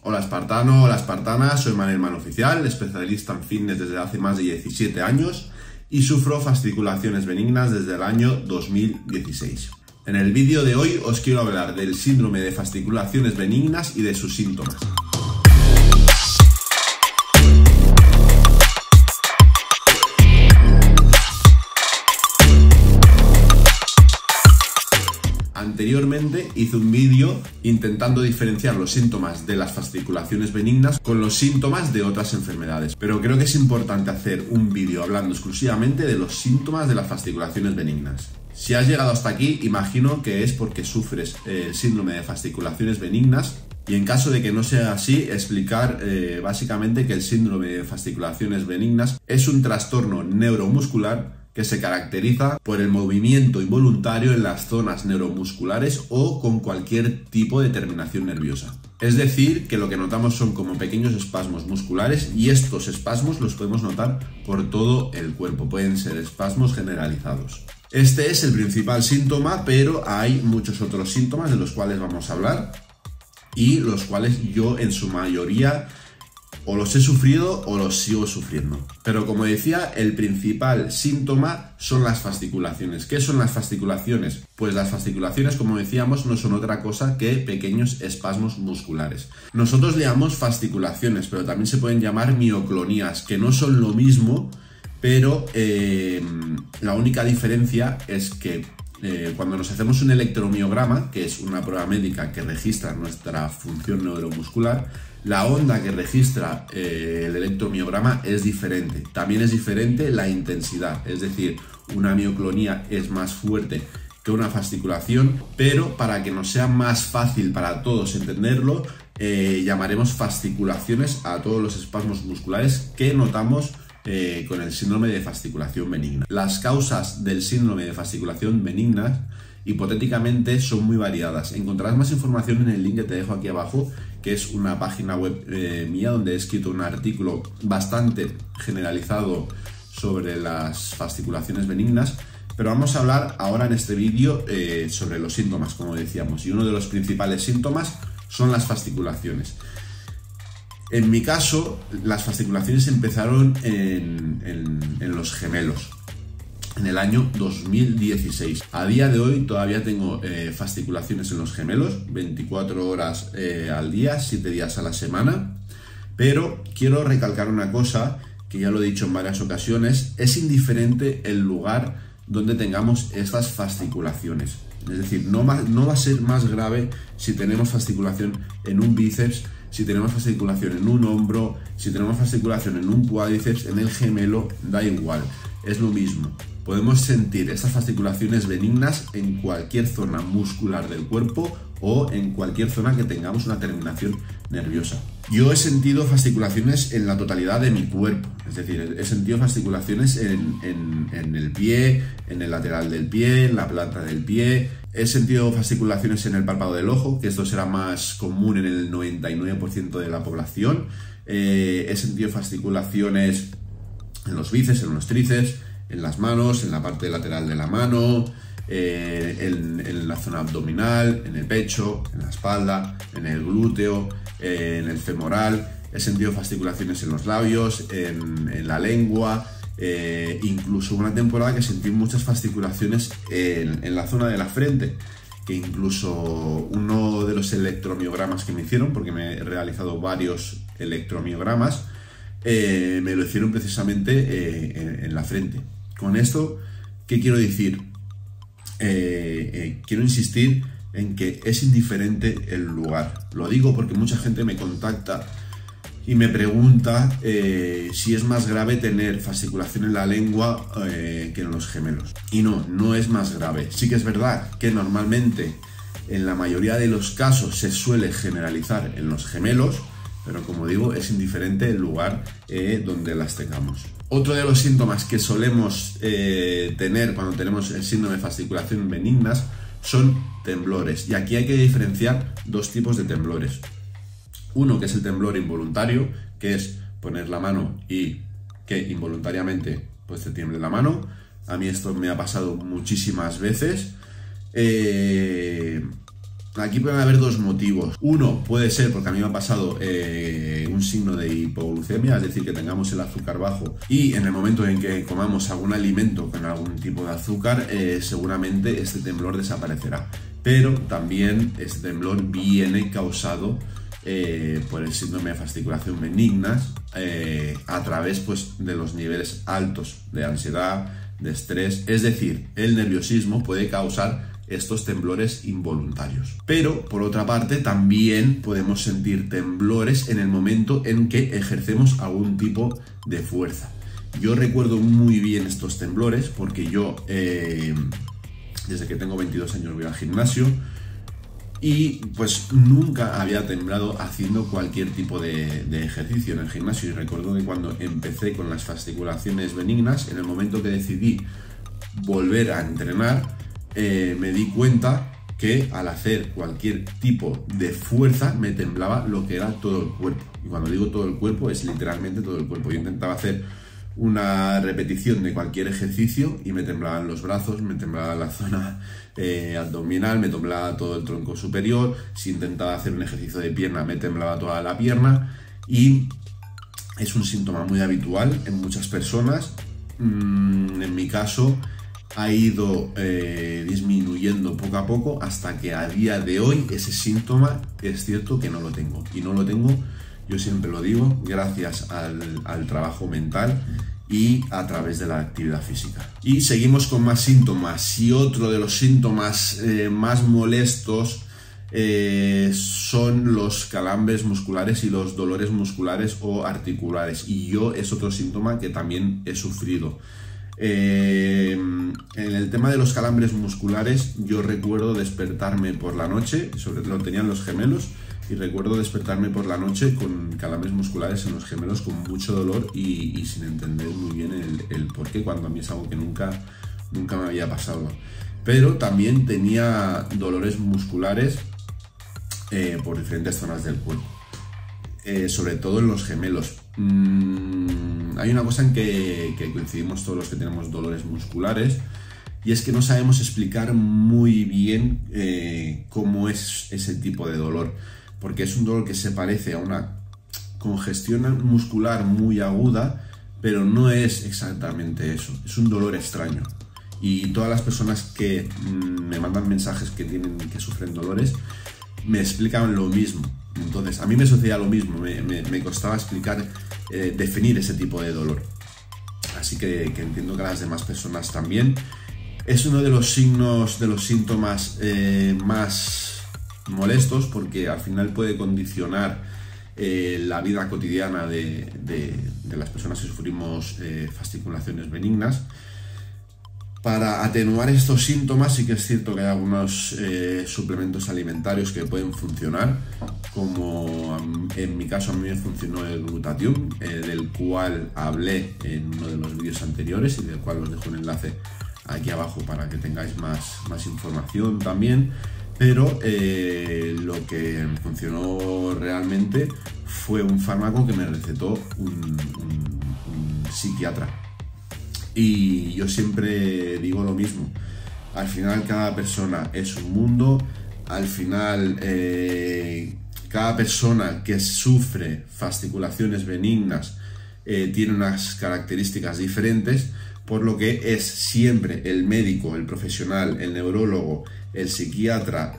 Hola espartano, hola espartana, soy Manel Man Oficial, especialista en fitness desde hace más de 17 años y sufro fasciculaciones benignas desde el año 2016. En el vídeo de hoy os quiero hablar del síndrome de fasciculaciones benignas y de sus síntomas. Anteriormente hice un vídeo intentando diferenciar los síntomas de las fasciculaciones benignas con los síntomas de otras enfermedades, pero creo que es importante hacer un vídeo hablando exclusivamente de los síntomas de las fasciculaciones benignas. Si has llegado hasta aquí, imagino que es porque sufres el síndrome de fasciculaciones benignas, y en caso de que no sea así, explicar básicamente que el síndrome de fasciculaciones benignas es un trastorno neuromuscular que se caracteriza por el movimiento involuntario en las zonas neuromusculares o con cualquier tipo de terminación nerviosa. Es decir, que lo que notamos son como pequeños espasmos musculares, y estos espasmos los podemos notar por todo el cuerpo, pueden ser espasmos generalizados. Este es el principal síntoma, pero hay muchos otros síntomas de los cuales vamos a hablar y los cuales yo en su mayoría o los he sufrido o los sigo sufriendo. Pero como decía, el principal síntoma son las fasciculaciones. ¿Qué son las fasciculaciones? Pues las fasciculaciones, como decíamos, no son otra cosa que pequeños espasmos musculares. Nosotros le llamamos fasciculaciones, pero también se pueden llamar mioclonías, que no son lo mismo, pero la única diferencia es que cuando nos hacemos un electromiograma, que es una prueba médica que registra nuestra función neuromuscular, la onda que registra el electromiograma es diferente. También es diferente la intensidad, es decir, una mioclonía es más fuerte que una fasciculación, pero para que nos sea más fácil para todos entenderlo, llamaremos fasciculaciones a todos los espasmos musculares que notamos con el síndrome de fasciculación benigna. Las causas del síndrome de fasciculación benigna hipotéticamente son muy variadas. Encontrarás más información en el link que te dejo aquí abajo, que es una página web mía donde he escrito un artículo bastante generalizado sobre las fasciculaciones benignas, pero vamos a hablar ahora en este vídeo sobre los síntomas, como decíamos, y uno de los principales síntomas son las fasciculaciones. En mi caso, las fasciculaciones empezaron en los gemelos, en el año 2016. A día de hoy todavía tengo fasciculaciones en los gemelos, 24 horas al día, 7 días a la semana, pero quiero recalcar una cosa que ya lo he dicho en varias ocasiones: es indiferente el lugar donde tengamos estas fasciculaciones. Es decir, no va a ser más grave si tenemos fasciculación en un bíceps, si tenemos fasciculación en un hombro, si tenemos fasciculación en un cuádriceps, en el gemelo, da igual, es lo mismo. Podemos sentir estas fasciculaciones benignas en cualquier zona muscular del cuerpo o en cualquier zona que tengamos una terminación nerviosa. Yo he sentido fasciculaciones en la totalidad de mi cuerpo, es decir, he sentido fasciculaciones en el pie, en el lateral del pie, en la planta del pie. He sentido fasciculaciones en el párpado del ojo, que esto será más común en el 99% de la población. He sentido fasciculaciones en los bíceps, en los tríceps, en las manos, en la parte lateral de la mano, en la zona abdominal, en el pecho, en la espalda, en el glúteo, en el femoral. He sentido fasciculaciones en los labios, en la lengua. Incluso una temporada que sentí muchas fasciculaciones en la zona de la frente, que incluso uno de los electromiogramas que me hicieron, porque me he realizado varios electromiogramas, me lo hicieron precisamente en la frente. Con esto, ¿qué quiero decir? Quiero insistir en que es indiferente el lugar. Lo digo porque mucha gente me contacta y me pregunta si es más grave tener fasciculación en la lengua que en los gemelos. Y no es más grave. Sí que es verdad que normalmente en la mayoría de los casos se suele generalizar en los gemelos, pero como digo, es indiferente el lugar donde las tengamos. Otro de los síntomas que solemos tener cuando tenemos el síndrome de fasciculación benignas son temblores. Y aquí hay que diferenciar dos tipos de temblores. Uno, que es el temblor involuntario, que es poner la mano y que involuntariamente pues te tiemble la mano. A mí esto me ha pasado muchísimas veces. aquí pueden haber dos motivos. Uno puede ser porque a mí me ha pasado un signo de hipoglucemia, es decir, que tengamos el azúcar bajo y en el momento en que comamos algún alimento con algún tipo de azúcar, seguramente este temblor desaparecerá. Pero también este temblor viene causado por el síndrome de fasciculación benignas a través pues, de los niveles altos de ansiedad, de estrés. Es decir, el nerviosismo puede causar estos temblores involuntarios. Pero, por otra parte, también podemos sentir temblores en el momento en que ejercemos algún tipo de fuerza. Yo recuerdo muy bien estos temblores porque yo, desde que tengo 22 años voy al gimnasio y pues nunca había temblado haciendo cualquier tipo de ejercicio en el gimnasio. Y recuerdo que cuando empecé con las fasciculaciones benignas, en el momento que decidí volver a entrenar, me di cuenta que al hacer cualquier tipo de fuerza me temblaba lo que era todo el cuerpo. Y cuando digo todo el cuerpo es literalmente todo el cuerpo. Yo intentaba hacer una repetición de cualquier ejercicio y me temblaban los brazos, me temblaba la zona abdominal, me temblaba todo el tronco superior. Si intentaba hacer un ejercicio de pierna me temblaba toda la pierna y es un síntoma muy habitual en muchas personas. En mi caso ha ido disminuyendo poco a poco hasta que a día de hoy ese síntoma es cierto que no lo tengo. Y no lo tengo, yo siempre lo digo, gracias al trabajo mental y a través de la actividad física. Y seguimos con más síntomas. Y otro de los síntomas más molestos son los calambres musculares y los dolores musculares o articulares. Y yo es otro síntoma que también he sufrido. En el tema de los calambres musculares, yo recuerdo despertarme por la noche, sobre todo tenían los gemelos, y recuerdo despertarme por la noche con calambres musculares en los gemelos con mucho dolor y sin entender muy bien el por qué, cuando a mí es algo que nunca me había pasado. Pero también tenía dolores musculares por diferentes zonas del cuerpo, sobre todo en los gemelos. Hay una cosa en que coincidimos todos los que tenemos dolores musculares, y es que no sabemos explicar muy bien cómo es ese tipo de dolor, porque es un dolor que se parece a una congestión muscular muy aguda, pero no es exactamente eso, es un dolor extraño. Y todas las personas que me mandan mensajes que sufren dolores me explican lo mismo. Entonces, a mí me sucedía lo mismo, me costaba explicar, definir ese tipo de dolor. Así que entiendo que a las demás personas también. Es uno de los signos, de los síntomas más molestos, porque al final puede condicionar la vida cotidiana de las personas que sufrimos fasciculaciones benignas. Para atenuar estos síntomas sí que es cierto que hay algunos suplementos alimentarios que pueden funcionar, como en mi caso a mí me funcionó el Glutathione, del cual hablé en uno de los vídeos anteriores y del cual os dejo un enlace aquí abajo para que tengáis más información también. Pero lo que me funcionó realmente fue un fármaco que me recetó un psiquiatra. Y yo siempre digo lo mismo, al final cada persona es un mundo, al final cada persona que sufre fasciculaciones benignas tiene unas características diferentes, por lo que es siempre el médico, el profesional, el neurólogo, el psiquiatra,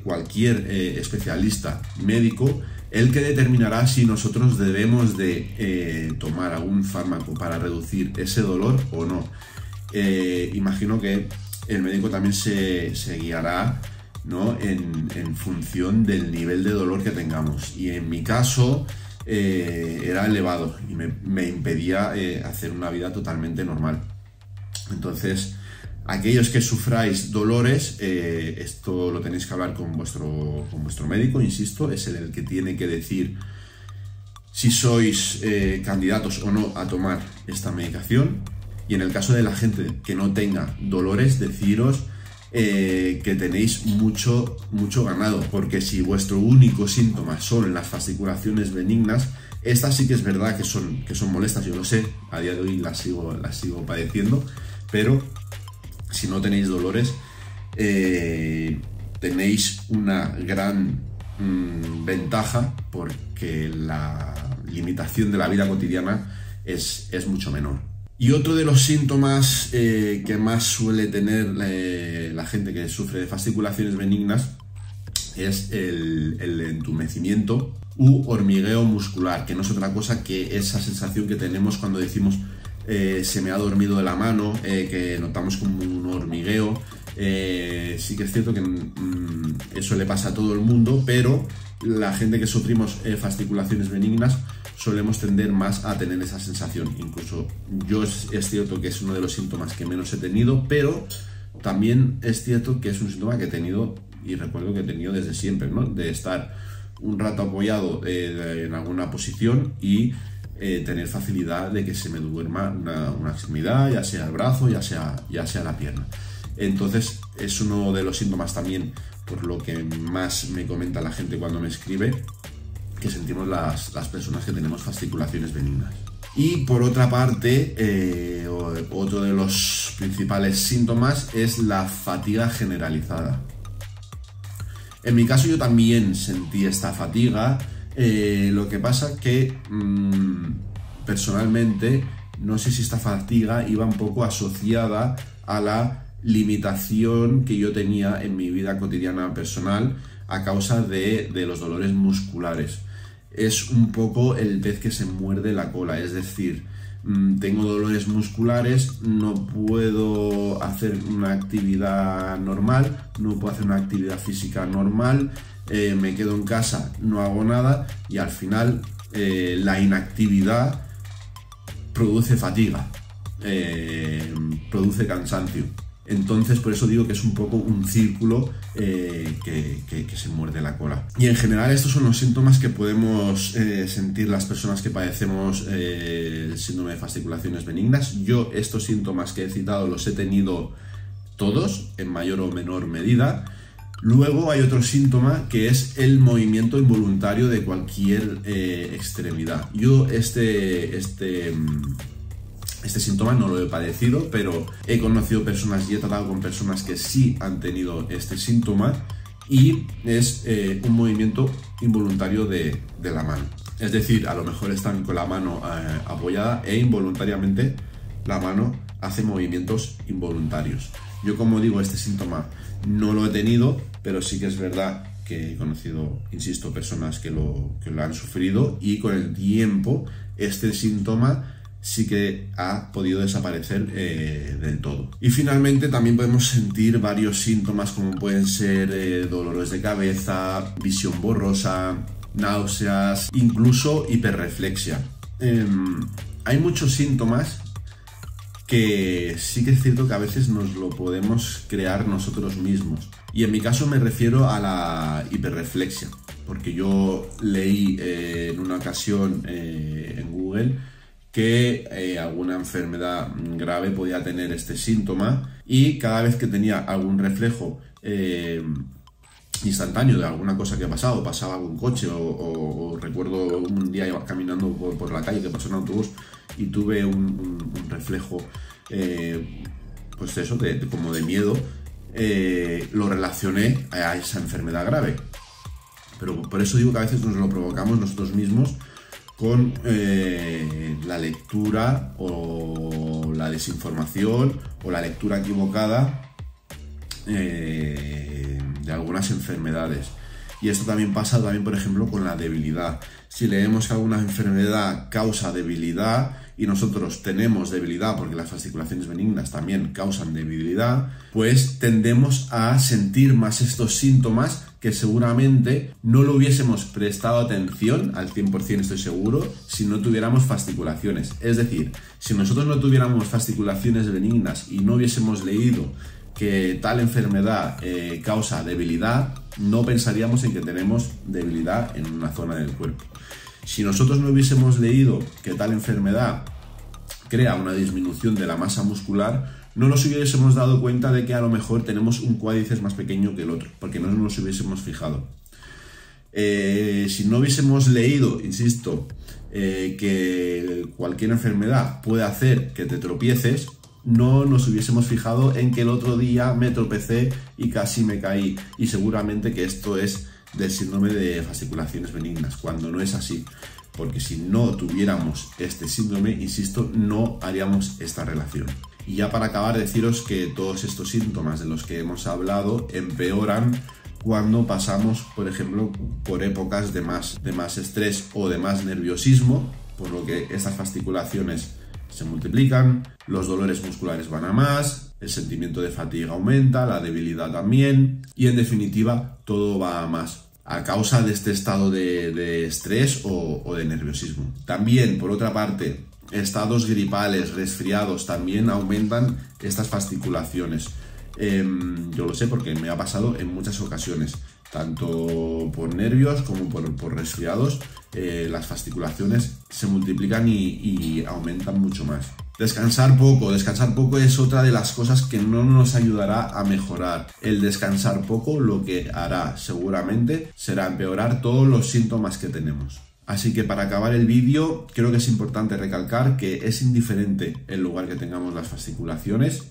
cualquier especialista médico, el que determinará si nosotros debemos de tomar algún fármaco para reducir ese dolor o no. Imagino que el médico también se guiará, ¿no?, en función del nivel de dolor que tengamos. Y en mi caso era elevado y me impedía hacer una vida totalmente normal. Entonces, aquellos que sufráis dolores, esto lo tenéis que hablar con vuestro médico, insisto, es el que tiene que decir si sois candidatos o no a tomar esta medicación. Y en el caso de la gente que no tenga dolores, deciros que tenéis mucho ganado, porque si vuestro único síntoma son las fasciculaciones benignas, estas sí que es verdad que son molestas, yo lo sé, a día de hoy las sigo padeciendo, pero si no tenéis dolores, tenéis una gran ventaja porque la limitación de la vida cotidiana es mucho menor. Y otro de los síntomas que más suele tener la gente que sufre de fasciculaciones benignas es el entumecimiento u hormigueo muscular, que no es otra cosa que esa sensación que tenemos cuando decimos se me ha dormido de la mano, que notamos como un hormigueo. Sí que es cierto que eso le pasa a todo el mundo, pero la gente que sufrimos fasciculaciones benignas solemos tender más a tener esa sensación. Incluso yo es cierto que es uno de los síntomas que menos he tenido, pero también es cierto que es un síntoma que he tenido, y recuerdo que he tenido desde siempre, ¿no? De estar un rato apoyado en alguna posición y tener facilidad de que se me duerma una extremidad, ya sea el brazo, ya sea la pierna. Entonces es uno de los síntomas también por lo que más me comenta la gente cuando me escribe, que sentimos las personas que tenemos fasciculaciones benignas. Y por otra parte, otro de los principales síntomas es la fatiga generalizada. En mi caso yo también sentí esta fatiga, lo que pasa que personalmente no sé si esta fatiga iba un poco asociada a la limitación que yo tenía en mi vida cotidiana personal a causa de los dolores musculares. Es un poco el pez que se muerde la cola, es decir, tengo dolores musculares, no puedo hacer una actividad normal, no puedo hacer una actividad física normal, me quedo en casa, no hago nada y al final la inactividad produce fatiga, produce cansancio. Entonces por eso digo que es un poco un círculo que se muerde la cola. Y en general estos son los síntomas que podemos sentir las personas que padecemos el síndrome de fasciculaciones benignas. Yo estos síntomas que he citado los he tenido todos en mayor o menor medida. Luego hay otro síntoma que es el movimiento involuntario de cualquier extremidad. Yo este síntoma no lo he padecido, pero he conocido personas y he tratado con personas que sí han tenido este síntoma y es un movimiento involuntario de la mano. Es decir, a lo mejor están con la mano apoyada e involuntariamente la mano hace movimientos involuntarios. Yo, como digo, este síntoma no lo he tenido, pero sí que es verdad que he conocido, insisto, personas que lo han sufrido y con el tiempo este síntoma sí que ha podido desaparecer del todo. Y finalmente también podemos sentir varios síntomas como pueden ser dolores de cabeza, visión borrosa, náuseas, incluso hiperreflexia. Hay muchos síntomas que sí que es cierto que a veces nos lo podemos crear nosotros mismos. Y en mi caso me refiero a la hiperreflexia, porque yo leí en una ocasión en Google que alguna enfermedad grave podía tener este síntoma y cada vez que tenía algún reflejo instantáneo de alguna cosa que pasaba algún coche o recuerdo un día iba caminando por la calle que pasó un autobús y tuve un reflejo pues eso, como de miedo, lo relacioné a esa enfermedad grave. Pero por eso digo que a veces nos lo provocamos nosotros mismos con la lectura o la desinformación o la lectura equivocada de algunas enfermedades. Y esto también pasa por ejemplo con la debilidad. Si leemos que alguna enfermedad causa debilidad y nosotros tenemos debilidad porque las fasciculaciones benignas también causan debilidad, pues tendemos a sentir más estos síntomas que seguramente no lo hubiésemos prestado atención al 100%, estoy seguro, si no tuviéramos fasciculaciones. Es decir, si nosotros no tuviéramos fasciculaciones benignas y no hubiésemos leído que tal enfermedad causa debilidad, no pensaríamos en que tenemos debilidad en una zona del cuerpo. Si nosotros no hubiésemos leído que tal enfermedad crea una disminución de la masa muscular, no nos hubiésemos dado cuenta de que a lo mejor tenemos un cuádriceps más pequeño que el otro, porque no nos hubiésemos fijado. Si no hubiésemos leído, insisto, que cualquier enfermedad puede hacer que te tropieces, no nos hubiésemos fijado en que el otro día me tropecé y casi me caí, y seguramente que esto es del síndrome de fasciculaciones benignas, cuando no es así, porque si no tuviéramos este síndrome, insisto, no haríamos esta relación. Y ya para acabar, deciros que todos estos síntomas de los que hemos hablado empeoran cuando pasamos, por ejemplo, por épocas de más estrés o de más nerviosismo, por lo que estas fasciculaciones se multiplican, los dolores musculares van a más, el sentimiento de fatiga aumenta, la debilidad también, y en definitiva todo va a más a causa de este estado de estrés o de nerviosismo. También, por otra parte, estados gripales, resfriados, también aumentan estas fasciculaciones. Yo lo sé porque me ha pasado en muchas ocasiones, tanto por nervios como por resfriados, las fasciculaciones se multiplican y aumentan mucho más. Descansar poco es otra de las cosas que no nos ayudará a mejorar. El descansar poco lo que hará seguramente será empeorar todos los síntomas que tenemos. Así que para acabar el vídeo, creo que es importante recalcar que es indiferente el lugar que tengamos las fasciculaciones,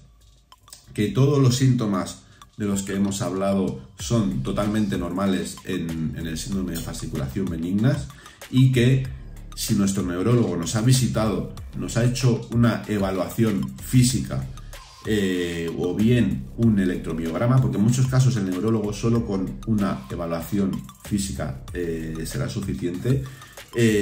que todos los síntomas de los que hemos hablado son totalmente normales en el síndrome de fasciculación benignas, y que si nuestro neurólogo nos ha visitado, nos ha hecho una evaluación física o bien un electromiograma, porque en muchos casos el neurólogo solo con una evaluación física será suficiente.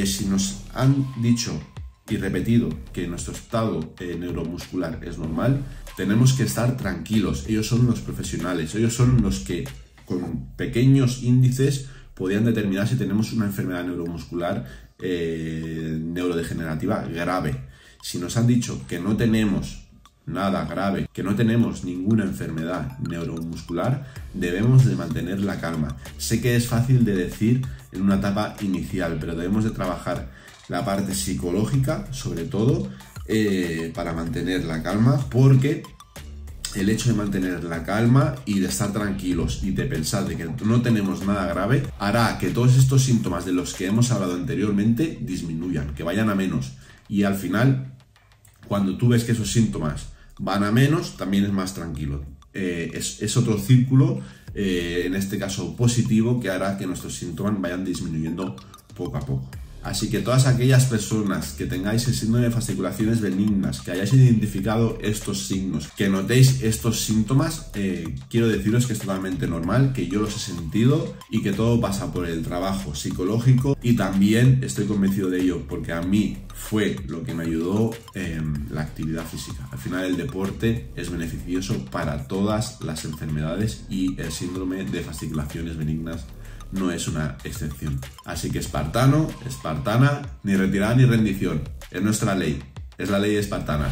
Si nos han dicho y repetido que nuestro estado neuromuscular es normal, tenemos que estar tranquilos. Ellos son los profesionales, ellos son los que con pequeños índices podían determinar si tenemos una enfermedad neuromuscular neurodegenerativa grave. Si nos han dicho que no tenemos nada grave, que no tenemos ninguna enfermedad neuromuscular, debemos de mantener la calma. Sé que es fácil de decir en una etapa inicial, pero debemos de trabajar la parte psicológica, sobre todo, para mantener la calma, porque el hecho de mantener la calma y de estar tranquilos y de pensar de que no tenemos nada grave hará que todos estos síntomas de los que hemos hablado anteriormente disminuyan, que vayan a menos. Y al final, cuando tú ves que esos síntomas van a menos, también es más tranquilo. Es otro círculo, en este caso positivo, que hará que nuestros síntomas vayan disminuyendo poco a poco. Así que todas aquellas personas que tengáis el síndrome de fasciculaciones benignas, que hayáis identificado estos signos, que notéis estos síntomas, quiero deciros que es totalmente normal, que yo los he sentido y que todo pasa por el trabajo psicológico, y también estoy convencido de ello porque a mí fue lo que me ayudó la actividad física. Al final el deporte es beneficioso para todas las enfermedades y el síndrome de fasciculaciones benignas no es una excepción. Así que espartano, espartana, ni retirada ni rendición. Es nuestra ley, es la ley espartana.